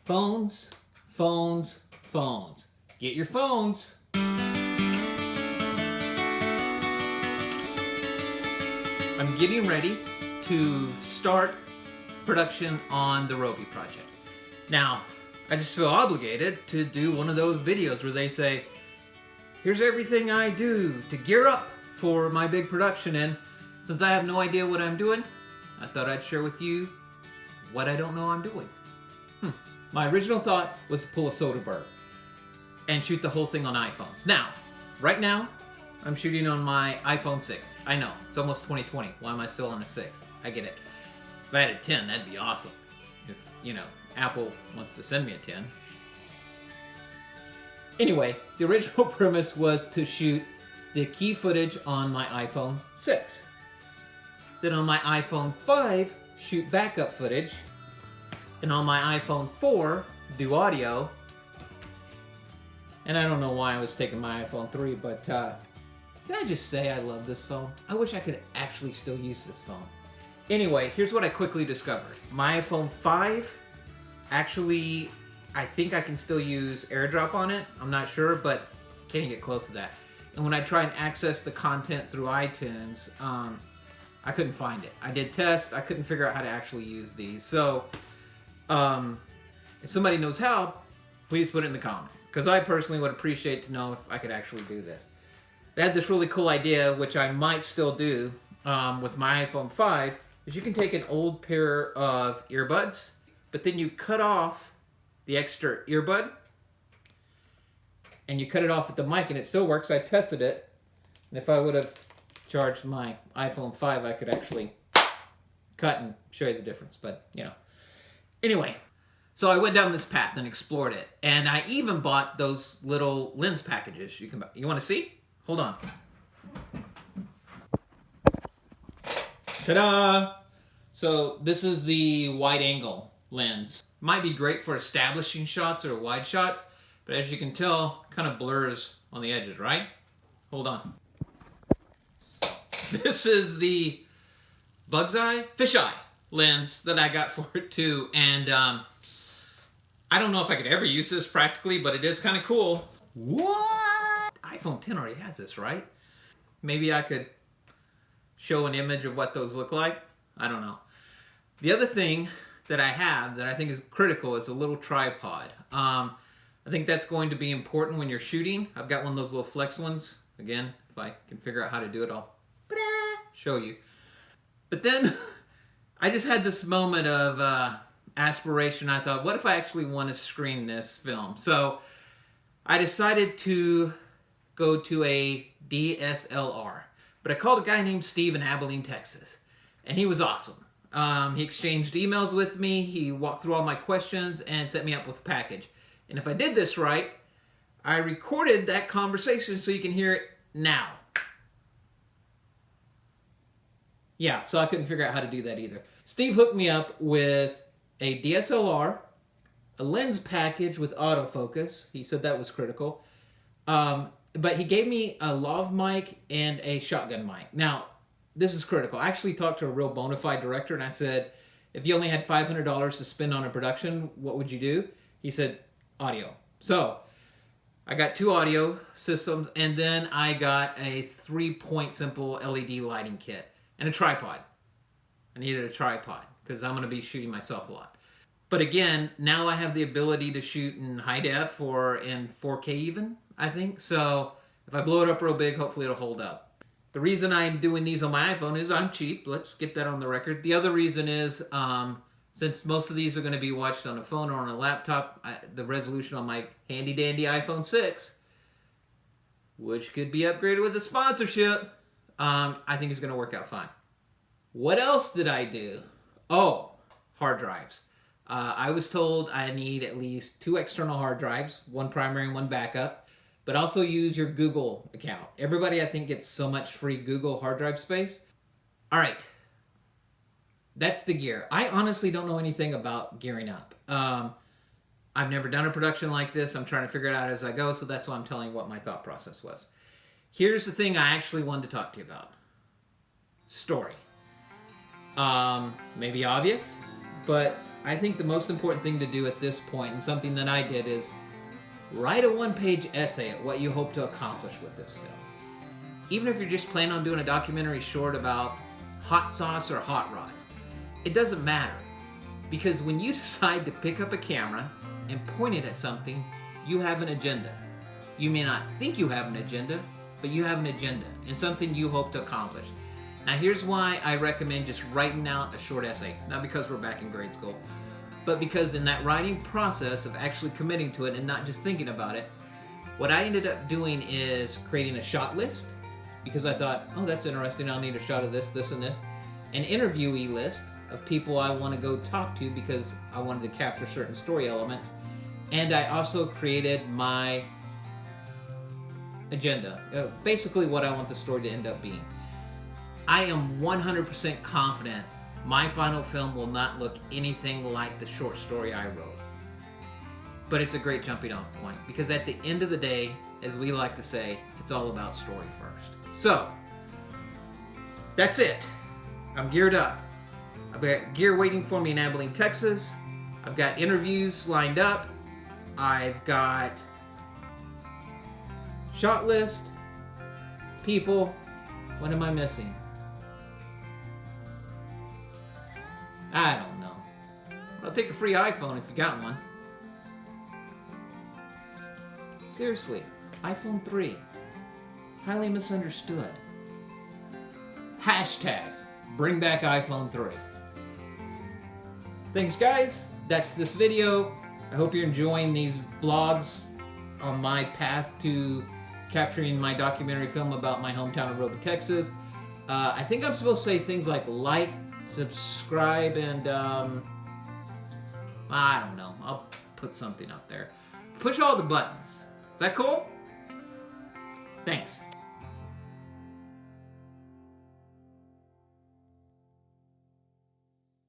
Phones, phones, phones. Get your phones. I'm getting ready to start production on the Roby Project. Now, I just feel obligated to do one of those videos where they say, here's everything I do to gear up for my big production, and since I have no idea what I'm doing, I thought I'd share with you what I don't know I'm doing. My original thought was to pull a Soderbergh and shoot the whole thing on iPhones. Now, right now, I'm shooting on my iPhone 6. I know, it's almost 2020. Why am I still on a 6? I get it. If I had a 10, that'd be awesome. If, Apple wants to send me a 10. Anyway, the original premise was to shoot the key footage on my iPhone 6. Then on my iPhone 5, shoot backup footage. And on my iPhone 4, do audio. And I don't know why I was taking my iPhone 3, but can I just say I love this phone? I wish I could actually still use this phone. Anyway, here's what I quickly discovered. My iPhone 5, actually, I think I can still use AirDrop on it. I'm not sure, but can't even get close to that. And when I try and access the content through iTunes, I couldn't find it. I did test, I couldn't figure out how to actually use these. So, if somebody knows how, please put it in the comments. Because I personally would appreciate to know if I could actually do this. They had this really cool idea, which I might still do with my iPhone 5, is you can take an old pair of earbuds, but then you cut off the extra earbud, and you cut it off at the mic, and it still works. I tested it, and if I would have charged my iPhone 5, I could actually cut and show you the difference, but, Anyway, so I went down this path and explored it, and I even bought those little lens packages you can buy. You want to see? Hold on. Ta-da! So this is the wide angle lens. Might be great for establishing shots or wide shots, but as you can tell, kind of blurs on the edges, right? Hold on. This is the Bug's Eye, Fisheye lens that I got for it too, and I don't know if I could ever use this practically, but it is kind of cool. What? iPhone 10 already has this, right? Maybe I could show an image of what those look like. I don't know. The other thing that I have that I think is critical is a little tripod. I think that's going to be important when you're shooting. I've got one of those little flex ones. Again, if I can figure out how to do it, I'll show you. But then I just had this moment of aspiration. I thought, what if I actually want to screen this film? So I decided to go to a DSLR. But I called a guy named Steve in Abilene, Texas. And he was awesome. He exchanged emails with me. He walked through all my questions and set me up with a package. And if I did this right, I recorded that conversation so you can hear it now. Yeah, so I couldn't figure out how to do that either. Steve hooked me up with a DSLR, a lens package with autofocus. He said that was critical. But he gave me a lav mic and a shotgun mic. Now, this is critical. I actually talked to a real bona fide director, and I said, if you only had $500 to spend on a production, what would you do? He said, audio. So I got 2 audio systems, and then I got a 3-point simple LED lighting kit and a tripod. I needed a tripod because I'm going to be shooting myself a lot. But again, now I have the ability to shoot in high def or in 4K even, I think. So if I blow it up real big, hopefully it'll hold up. The reason I'm doing these on my iPhone is I'm cheap. Let's get that on the record. The other reason is since most of these are going to be watched on a phone or on a laptop, the resolution on my handy dandy iPhone 6, which could be upgraded with a sponsorship, I think is going to work out fine. What else did I do? Oh, hard drives. I was told I need at least 2 external hard drives, one primary and one backup, but also use your Google account. Everybody, I think, gets so much free Google hard drive space. All right. That's the gear. I honestly don't know anything about gearing up. I've never done a production like this. I'm trying to figure it out as I go, so that's why I'm telling you what my thought process was. Here's the thing I actually wanted to talk to you about. Story. Maybe obvious, but I think the most important thing to do at this point, and something that I did, is write a one-page essay at what you hope to accomplish with this film. Even if you're just planning on doing a documentary short about hot sauce or hot rods, it doesn't matter. Because when you decide to pick up a camera and point it at something, you have an agenda. You may not think you have an agenda, but you have an agenda and something you hope to accomplish. Now here's why I recommend just writing out a short essay. Not because we're back in grade school, but because in that writing process of actually committing to it and not just thinking about it, what I ended up doing is creating a shot list, because I thought, oh, that's interesting, I'll need a shot of this, this, and this. An interviewee list of people I want to go talk to because I wanted to capture certain story elements. And I also created my agenda, basically what I want the story to end up being. I am 100% confident my final film will not look anything like the short story I wrote. But it's a great jumping off point, because at the end of the day, as we like to say, it's all about story first. So, that's it. I'm geared up. I've got gear waiting for me in Abilene, Texas. I've got interviews lined up. I've got shot list, people. What am I missing? I don't know. I'll take a free iPhone if you got one. Seriously, iPhone 3. Highly misunderstood. Hashtag bring back iPhone 3. Thanks guys, that's this video. I hope you're enjoying these vlogs on my path to capturing my documentary film about my hometown of Roby, Texas. I think I'm supposed to say things like, subscribe, and I don't know. I'll put something up there. Push all the buttons. Is that cool? Thanks.